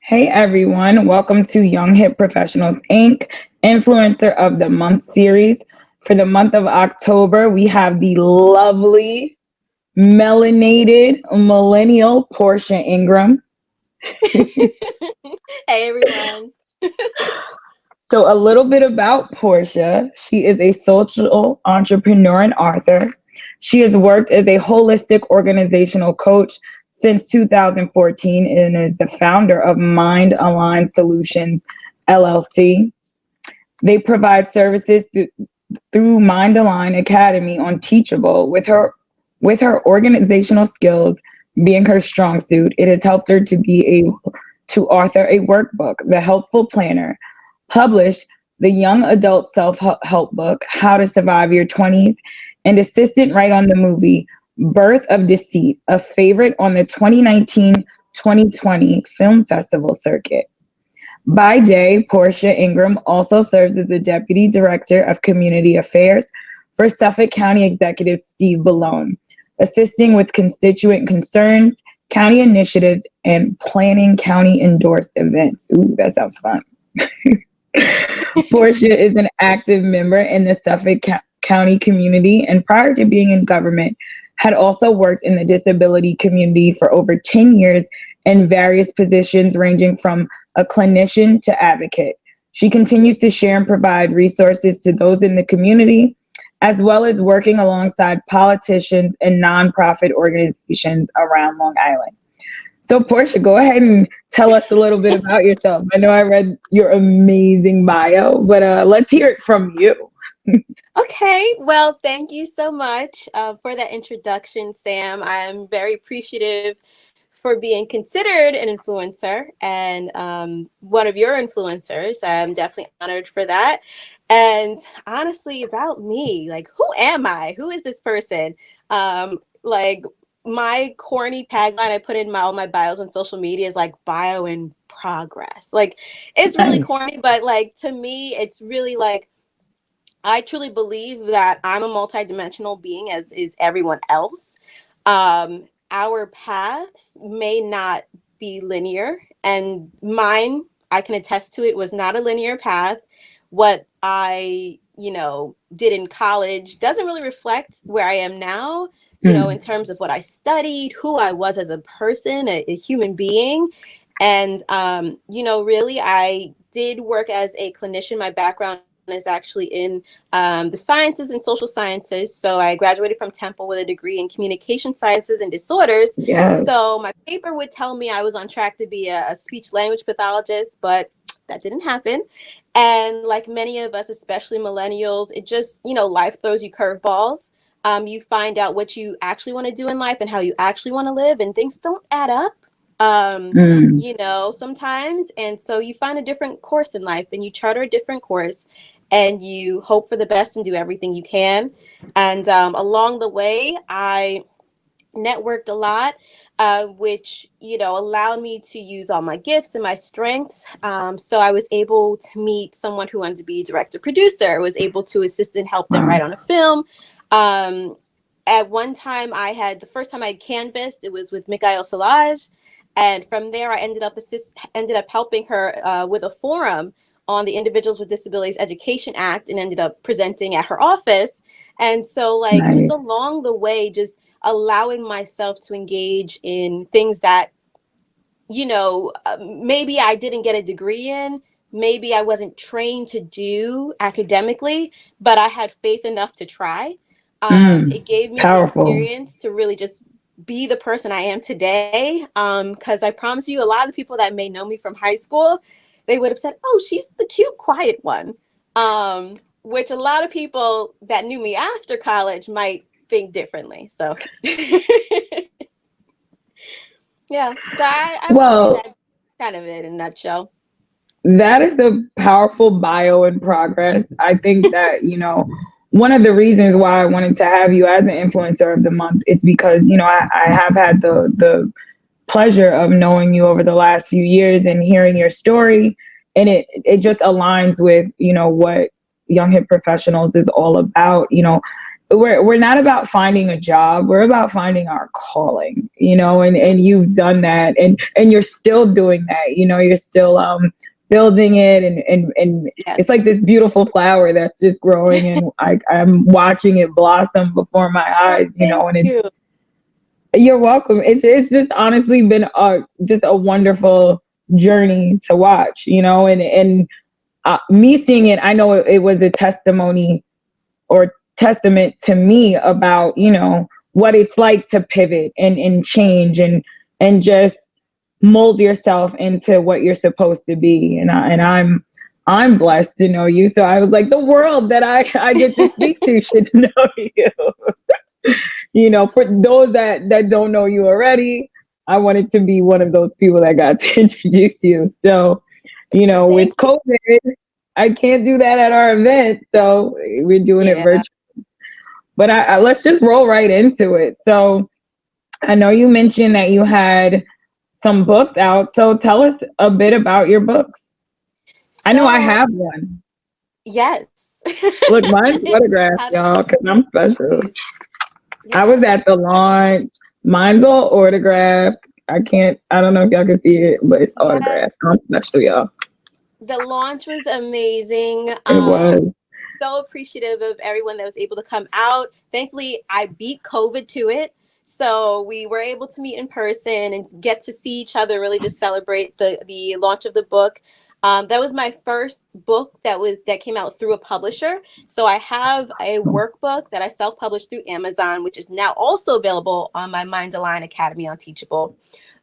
Hey everyone, welcome to Young Hip Professionals Inc. Influencer of the Month series. For the month of October, we have the lovely melanated millennial Portia Ingram. Hey everyone. So, a little bit about Portia. She is a social entrepreneur and author. She has worked as a holistic organizational coach since 2014 and is the founder of Mind Aligned Solutions LLC. They provide services through Mind Align Academy on Teachable. With her organizational skills being her strong suit, it has helped her to be able to author a workbook, The Helpful Planner, publish the young adult self-help book, How to Survive Your 20s, and assistant write on the movie Birth of Deceit, a favorite on the 2019-2020 film festival circuit. By day, Portia Ingram also serves as the Deputy Director of Community Affairs for Suffolk County Executive Steve Ballone, assisting with constituent concerns, county initiatives, and planning county endorsed events. Ooh, that sounds fun. Portia is an active member in the Suffolk County community, and prior to being in government, had also worked in the disability community for over 10 years in various positions ranging from a clinician to advocate. She continues to share and provide resources to those in the community, as well as working alongside politicians and nonprofit organizations around Long Island. So, Portia, go ahead and tell us a little bit about yourself. I know I read your amazing bio, but let's hear it from you. Okay, well, thank you so much for that introduction, Sam. I'm very appreciative for being considered an influencer and one of your influencers. I'm definitely honored for that. And honestly, about me, like, who am I? Who is this person? Like, my corny tagline I put in all my bios on social media is like bio in progress. Like, it's really Nice. corny, but like to me, it's really like I truly believe that I'm a multidimensional being, as is everyone else. Our paths may not be linear, and mine, I can attest to it, was not a linear path. What I, did in college doesn't really reflect where I am now, in Mm, terms of what I studied, who I was as a person, a human being. And, really, I did work as a clinician. My background is actually in the sciences and social sciences. So I graduated from Temple with a degree in communication sciences and disorders. yes. So my paper would tell me I was on track to be a speech language pathologist, but that didn't happen. And like many of us, especially millennials, it just, life throws you curveballs. You find out what you actually want to do in life and how you actually want to live, and things don't add up. Mm, Sometimes. And so you find a different course in life and you charter a different course and you hope for the best and do everything you can. And along the way, I networked a lot, which, allowed me to use all my gifts and my strengths. So I was able to meet someone who wanted to be director producer, was able to assist and help them wow. write on a film. Um, at one time, the first time I canvassed, it was with Mikhail Salaj. And from there, I ended up helping her with a forum on the Individuals with Disabilities Education Act and ended up presenting at her office. And so, like, just Nice. along the way, just allowing myself to engage in things that, maybe I didn't get a degree in, maybe I wasn't trained to do academically, but I had faith enough to try. Mm, It gave me the powerful. experience to really just be the person I am today. Because I promise you, a lot of the people that may know me from high school, they would have said, "Oh, she's the cute, quiet one." Which a lot of people that knew me after college might think differently. So, yeah. So I would say Well, that's kind of it in a nutshell. that is a powerful bio in progress. I think that, one of the reasons why I wanted to have you as an influencer of the month is because, I have had the pleasure of knowing you over the last few years and hearing your story. And it just aligns with, what Young Hip Professionals is all about. we're not about finding a job. We're about finding our calling, you know, and you've done that, and you're still doing that, you know, you're still building it, and it's Yes. like this beautiful flower that's just growing, and I'm watching it blossom before my Oh, eyes, you know, thank and you. you're welcome. It's just honestly been just a wonderful journey to watch, you know, and me seeing it, I know it was a testimony or testament to me about, you know, what it's like to pivot and change and just mold yourself into what you're supposed to be. I'm blessed to know you. So I was like, the world that I get to speak to should know you. You know, for those that don't know you already, I wanted to be one of those people that got to introduce you. So, you know, with Thank you. COVID, I can't do that at our event, so we're doing it Yeah. virtually. But let's just roll right into it. So I know you mentioned that you had some books out. So tell us a bit about your books. I know I So, have one. yes. Look, mine's autographed, How does y'all, because I'm special. please? I was Yes. at the launch. Mine's all autographed. I don't know if y'all can see it, but it's Yes. autographed. I'm special, y'all. The launch was amazing. It was. So appreciative of everyone that was able to come out. Thankfully, I beat COVID to it. So we were able to meet in person and get to see each other, really just celebrate the launch of the book. That was my first book that came out through a publisher. So I have a workbook that I self-published through Amazon, which is now also available on my Mind Align Academy on Teachable.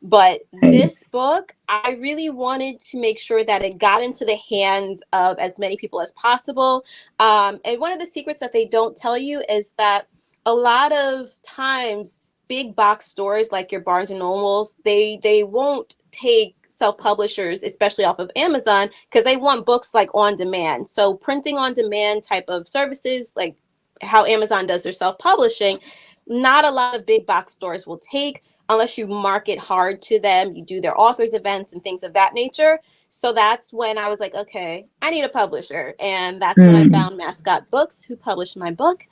But this Nice. book, I really wanted to make sure that it got into the hands of as many people as possible. And one of the secrets that they don't tell you is that a lot of times, big box stores like your Barnes and Nobles, they won't take self publishers, especially off of Amazon, because they want books like on demand. So printing on demand type of services, like how Amazon does their self publishing, not a lot of big box stores will take unless you market hard to them. You do their authors events and things of that nature. So that's when I was like, okay, I need a publisher. And that's when I Mm, found Mascot Books, who published my book.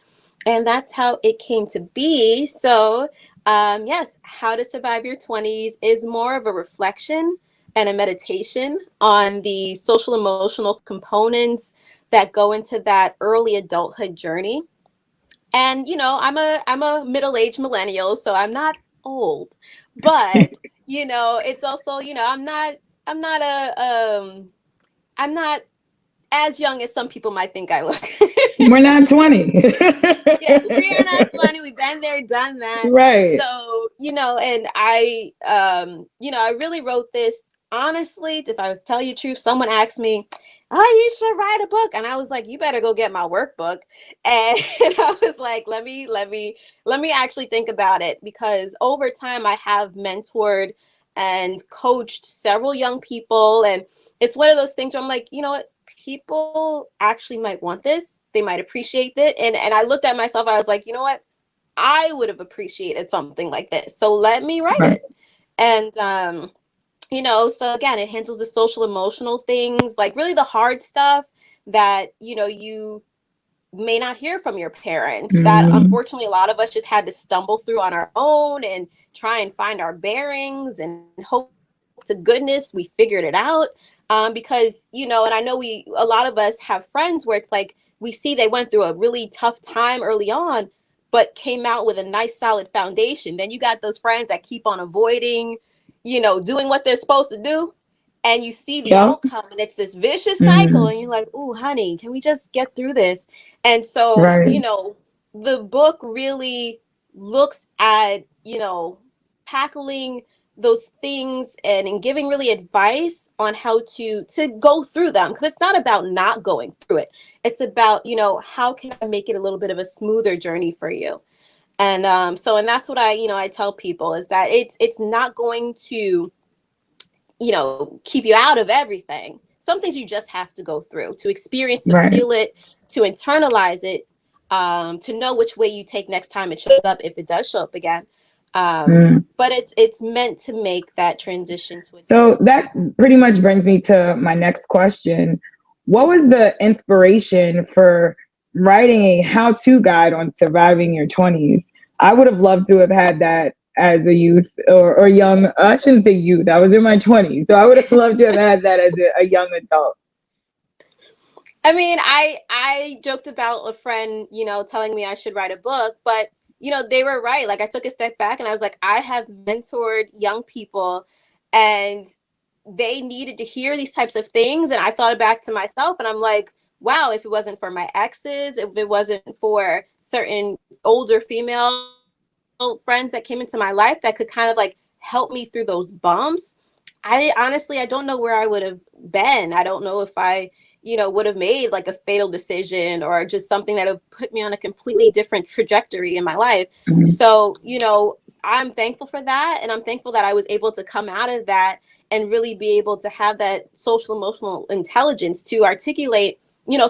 And that's how it came to be. So, yes, How to Survive Your 20s is more of a reflection and a meditation on the social emotional components that go into that early adulthood journey. And I'm a middle-aged millennial, so I'm not old, but it's also, I'm not I'm not as young as some people might think I look. we're not 20. Yeah, we are not 20. We've been there, done that. Right. So, and I really wrote this honestly. If I was to tell you the truth, someone asked me, "Oh, you should write a book," and I was like, "You better go get my workbook." And I was like, "Let me actually think about it," because over time I have mentored and coached several young people, and it's one of those things where I'm like, you know what? People actually might want this. They might appreciate it. And I looked at myself, I was like, you know what? I would have appreciated something like this. So let me write Right. it. And so again, it handles the social emotional things, like really the hard stuff that, you may not hear from your parents, that Mm, unfortunately a lot of us just had to stumble through on our own and try and find our bearings and hope to goodness we figured it out. Because and I know a lot of us have friends where it's like we see they went through a really tough time early on but came out with a nice solid foundation. Then you got those friends that keep on avoiding, doing what they're supposed to do, and you see the yeah. outcome, and it's this vicious cycle, Mm, and you're like, "Ooh, honey, can we just get through this?" And so, right. the book really looks at, tackling those things and giving really advice on how to go through them, because it's not about not going through it. It's about, how can I make it a little bit of a smoother journey for you. And and that's what I tell people, is that it's not going to, keep you out of everything. Some things you just have to go through to experience, to Right. feel it, to internalize it, to know which way you take next time it shows up, if it does show up again. Mm. But it's meant to make that transition to a So that pretty much brings me to my next question. What was the inspiration for writing a how-to guide on surviving your 20s. I would have loved to have had that as a youth or young. I shouldn't say youth. I was in my 20s, so I would have loved to have had that as a young adult. I mean, I joked about a friend, telling me I should write a book, but they were right. Like I took a step back and I was like, I have mentored young people and they needed to hear these types of things. And I thought back to myself and I'm like, wow, if it wasn't for my exes, if it wasn't for certain older female friends that came into my life that could kind of like help me through those bumps, I honestly, I don't know where I would have been. I don't know if I would have made like a fatal decision or just something that would put me on a completely different trajectory in my life. Mhm. So, I'm thankful for that. And I'm thankful that I was able to come out of that and really be able to have that social emotional intelligence to articulate,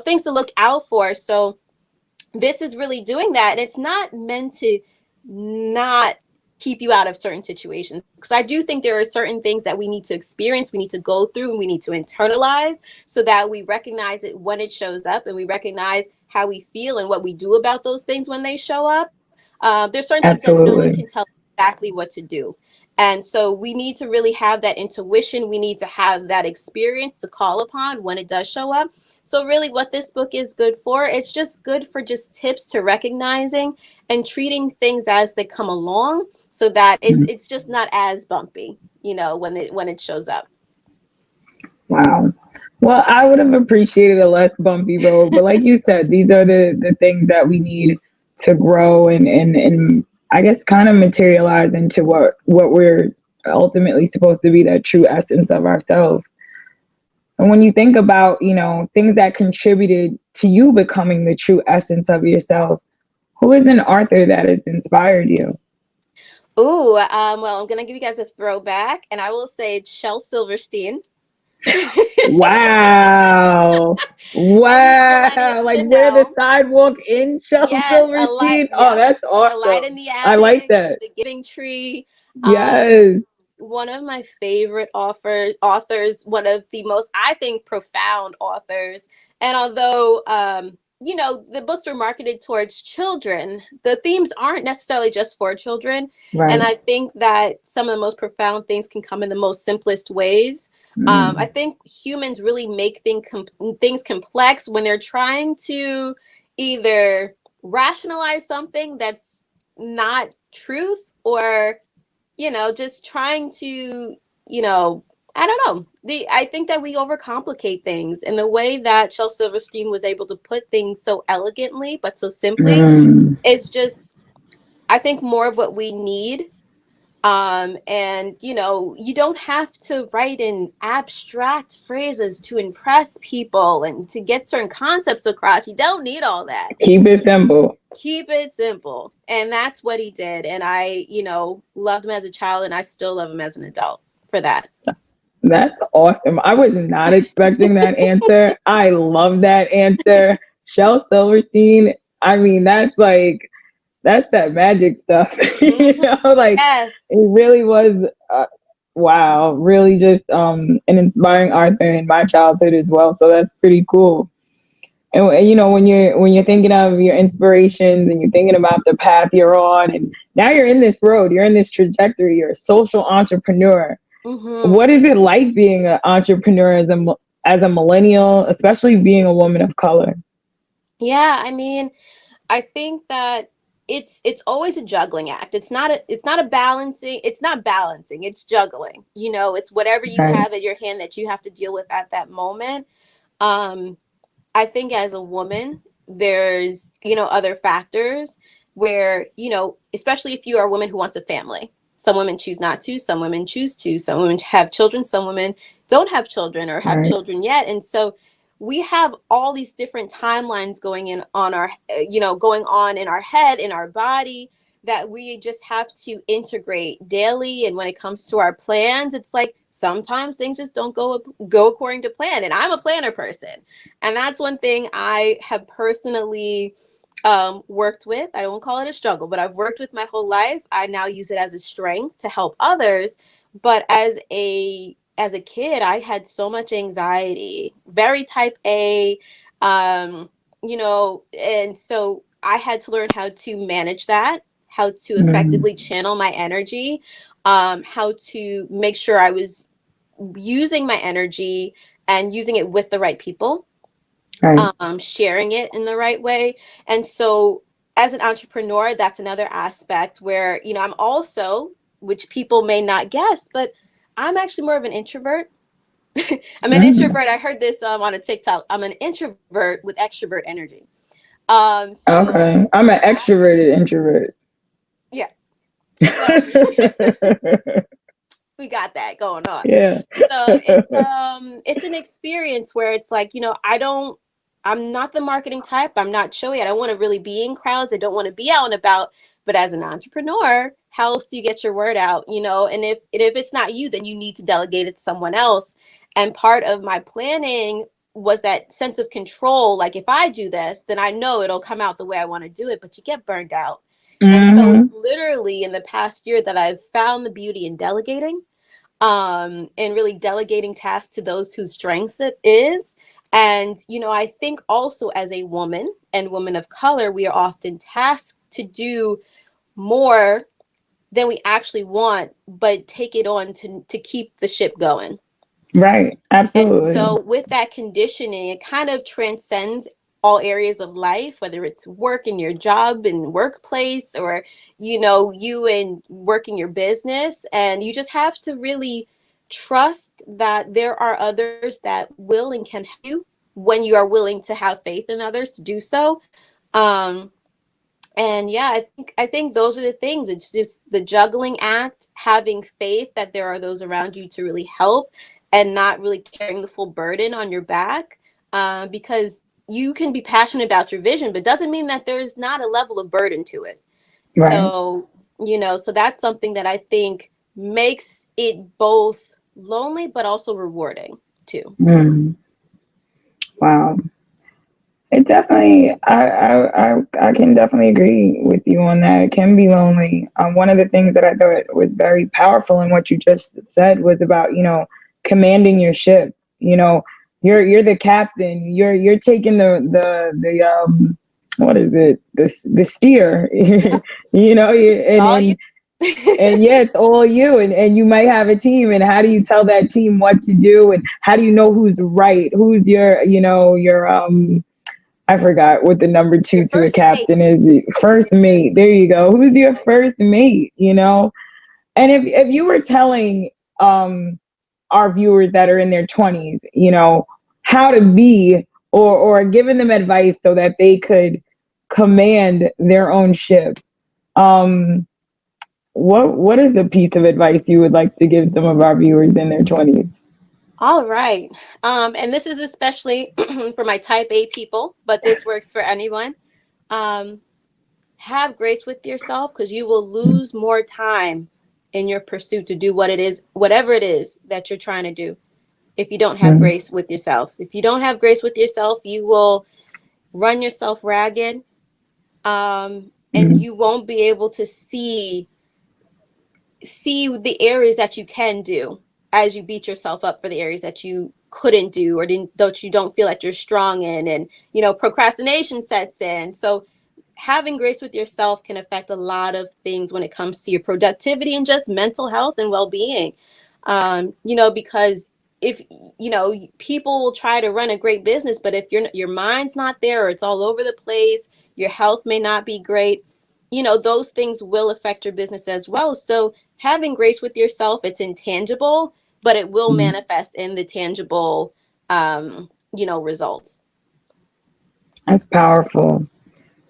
things to look out for. So, this is really doing that. And it's not meant to not keep you out of certain situations. Because I do think there are certain things that we need to experience, we need to go through, and we need to internalize so that we recognize it when it shows up and we recognize how we feel and what we do about those things when they show up. There's certain things that no one Absolutely. can tell exactly what to do. And so we need to really have that intuition. We need to have that experience to call upon when it does show up. So really what this book is good for, it's just good for just tips to recognizing and treating things as they come along so that Mhm. it's just not as bumpy, when it shows up. Wow. Well, I would have appreciated a less bumpy road, but like you said, these are the things that we need to grow and I guess kind of materialize into what we're ultimately supposed to be, that true essence of ourselves. And when you think about, things that contributed to you becoming the true essence of yourself, who is an author that has inspired you? Ooh, well, I'm gonna give you guys a throwback, and I will say it's Shel Silverstein. Wow. And the millennials Wow. Like should where the know. sidewalk in Shel Yes, a light. Silverstein. Oh, Yep, that's a light in awesome. the I like attic, that. the giving tree. Um, Yes. one of my favorite authors, one of the most, I think, profound authors. And although the books were marketed towards children, the themes aren't necessarily just for children. And Right. I think that some of the most profound things can come in the most simplest ways. I Mm. think humans really make things complex when they're trying to either rationalize something that's not truth or just trying to, you know, I don't know. I think that we overcomplicate things, and the way that Shel Silverstein was able to put things so elegantly but so simply Mm. is just, I think, more of what we need. And you don't have to write in abstract phrases to impress people and to get certain concepts across. You don't need all that. Keep it simple. Keep it simple. And that's what he did. And I, loved him as a child and I still love him as an adult for that. That's awesome. I was not expecting that answer. I love that answer. Shel Silverstein. I mean, that's that magic stuff. Mm-hmm. Like Yes. it really was. Wow, really just an inspiring author in my childhood as well. So that's pretty cool. And when you're thinking of your inspirations and you're thinking about the path you're on, and now you're in this road, you're in this trajectory, you're a social entrepreneur. Mm-hmm. What is it like being an entrepreneur as a millennial, especially being a woman of color? Yeah, I mean, I think that it's always a juggling act. It's not balancing, it's juggling. It's whatever you Right, have at your hand that you have to deal with at that moment. Um I think as a woman, there's, other factors where, especially if you are a woman who wants a family. Some women choose not to, some women choose to, some women have children, some women don't have children or have right, children yet. And so we have all these different timelines going on in our head, in our body that we just have to integrate daily. And when it comes to our plans, it's like sometimes things just don't go according to plan. And I'm a planner person. And that's one thing I have personally worked with. I don't call it a struggle, but I've worked with my whole life. I now use it as a strength to help others. But as a kid, I had so much anxiety, very type A. Um, and so I had to learn how to manage that, how to Mm, effectively channel my energy, how to make sure I was using my energy and using it with the right people, right. sharing it in the right way. And so, as an entrepreneur, that's another aspect where, I'm also, which people may not guess, but I'm actually more of an introvert. I'm an Mm, introvert. I heard this on a TikTok. I'm an introvert with extrovert energy. So okay. I'm an extroverted introvert. yeah, so we got that going on. Yeah. So it's an experience where it's like, I'm not the marketing type. I'm not showy. I don't want to really be in crowds. I don't want to be out and about. But as an entrepreneur, how else do you get your word out? And if it's not you, then you need to delegate it to someone else. And part of my planning was that sense of control. Like if I do this, then I know it'll come out the way I want to do it, but you get burned out. And so Hmm. it's literally in the past year that I've found the beauty in delegating, and really delegating tasks to those whose strengths it is. And, I think also as a woman and woman of color, we are often tasked to do more than we actually want, but take it on to keep the ship going. Right. And Absolutely. so, with that conditioning, it kind of transcends all areas of life, whether it's work in your job and workplace, or, you and working your business. And you just have to really trust that there are others that will and can help you when you are willing to have faith in others to do so. Um, and yeah, I think those are the things. It's just the juggling act, having faith that there are those around you to really help, and not really carrying the full burden on your back. Because you can be passionate about your vision, but doesn't mean that there's not a level of burden to it. Right. So that's something that I think makes it both lonely but also rewarding too. Mm, wow. It definitely, I can definitely agree with you on that. It can be lonely. One of the things that I thought was very powerful in what you just said was about, commanding your ship. You're the captain. You're taking the what is it? The steer. And All you. yeah, it's all you, and you might have a team, and how do you tell that team what to do, and how do you know who's right, who's your I forgot what the number Your two to a first mate. captain is. First mate. There you go. Who's your first mate? And if you were telling um our viewers that are in their 20s, how to be, or giving them advice so that they could command their own ship, um what is a piece of advice you would like to give some of our viewers in their 20s? All right. And this is especially for my type A people, but this works for anyone. Um, have grace with yourself, because you will lose more time in your pursuit to do whatever it is that you're trying to do, if you don't have Mm-hmm. grace with yourself. If you don't have grace with yourself, you will run yourself ragged, and Mm-hmm. you won't be able to see the areas that you can do, as you beat yourself up for the areas that you couldn't do, or didn't, that you don't feel that you're strong in. And procrastination sets in. So having grace with yourself can affect a lot of things when it comes to your productivity and just mental health and well-being. Because if people will try to run a great business, but if your mind's not there, or it's all over the place, your health may not be great. Those things will affect your business as well. So having grace with yourself, it's intangible, but it will Mm-hmm. manifest in the tangible, results. That's powerful.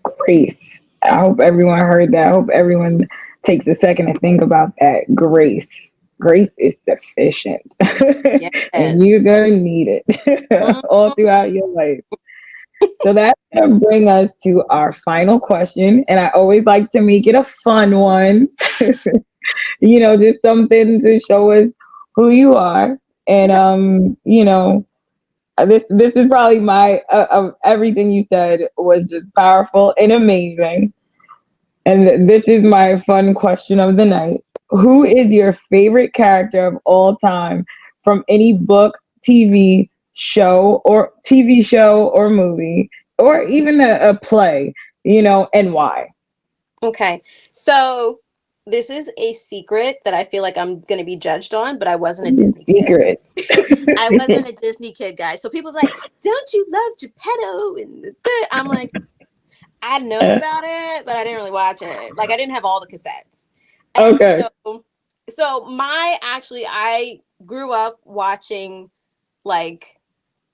Grace. I hope everyone heard that. I hope everyone takes a second to think about that. Grace. Grace is sufficient. And Yes. you're going to need it all Mhm. throughout your life. So that's going to bring us to our final question. And I always like to make it a fun one, just something to show us who you are. And, Okay. this is probably my, everything you said was just powerful and amazing. And this is my fun question of the night. Who is your favorite character of all time from any book, TV show, or movie? or even a play, and why? Okay. So this is a secret that I feel like I'm going to be judged on, but I wasn't a Disney kid. Secret. I wasn't a Disney kid, guys. So people are like, don't you love Geppetto? I'm like, I know about it, but I didn't really watch it. Like, I didn't have all the cassettes. And Okay. so I grew up watching like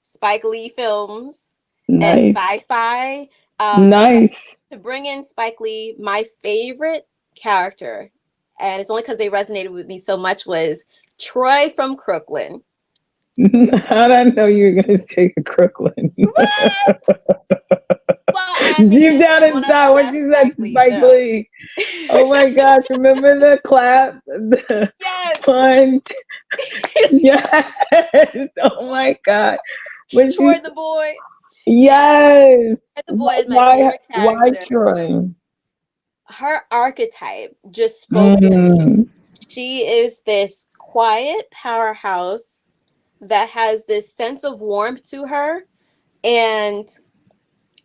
Spike Lee films and Nice. sci-fi. But Nice. to bring in Spike Lee, my favorite character, and it's only because they resonated with me so much, was Troy from Crooklyn. How did I know you were going to say Crooklyn? What? Well, I mean, Deep it's down one of the inside, when best you said Spike Lee Spike films. Lee. Oh my gosh, remember the clap? The Yes. punch? Yes. Oh my God. When she, Troy the boy. Yes. yes. Troy the boy is my Why, favorite why character. Troy? Her archetype just spoke to me. Mm, She is this quiet powerhouse that has this sense of warmth to her, and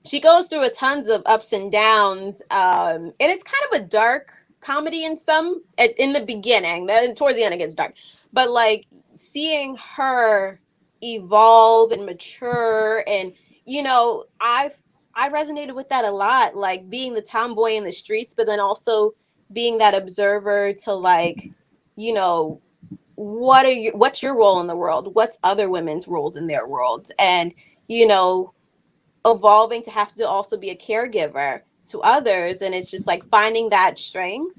she goes through a tons of ups and downs, and it's kind of a dark comedy in the beginning. Then towards the end it gets dark, but like seeing her evolve and mature, and I resonated with that a lot, like being the tomboy in the streets, but then also being that observer to like, you know what's your role in the world, what's other women's roles in their worlds, and you know evolving to have to also be a caregiver to others, and it's just like finding that strength.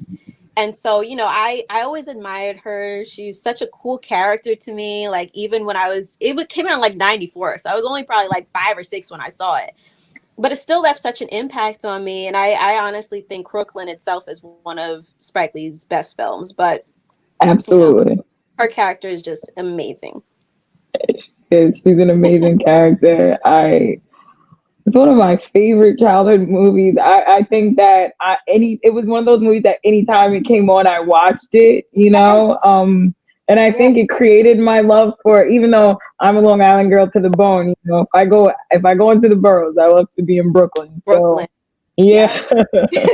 And so I always admired her. She's such a cool character to me. Like, even when it came out in like 94, so I was only probably like 5 or 6 when I saw it, but it still left such an impact on me. And I honestly think Crooklyn itself is one of Spike Lee's best films. But you know absolutely. her character is just amazing. She's an amazing character. It's one of my favorite childhood movies. I think that it was one of those movies that anytime it came on, I watched it. Yes. And I Yeah. think it created my love for, even though I'm a Long Island girl to the bone, if I go into the boroughs, I love to be in Brooklyn. Brooklyn. So yeah, Yep.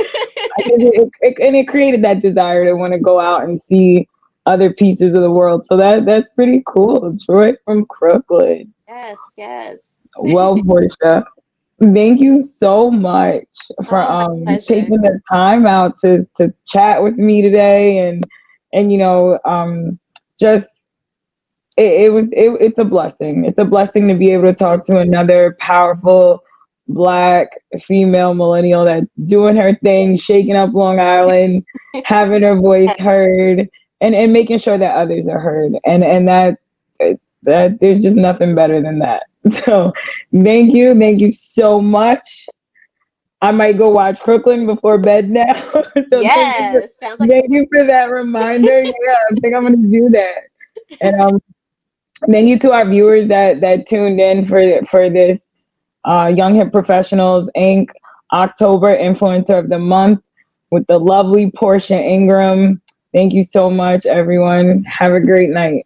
and it created that desire to want to go out and see other pieces of the world. So that's pretty cool. Troy from Crooklyn. Yes, yes. Well, Portia, thank you so much for Oh, my pleasure. taking the time out to chat with me today, and just it's a blessing. It's a blessing to be able to talk to another powerful Black female millennial that's doing her thing, shaking up Long Island, having her voice heard, and making sure that others are heard, and that there's just nothing better than that. So thank you so much. I might go watch Crooklyn before bed now. So Yes, sounds like a thank plan. you for that reminder. Yeah, I think I'm gonna do that. And thank you to our viewers that tuned in for this Young Hip Professionals Inc. October Influencer of the Month with the lovely Portia Ingram. Thank you so much, everyone. Have a great night.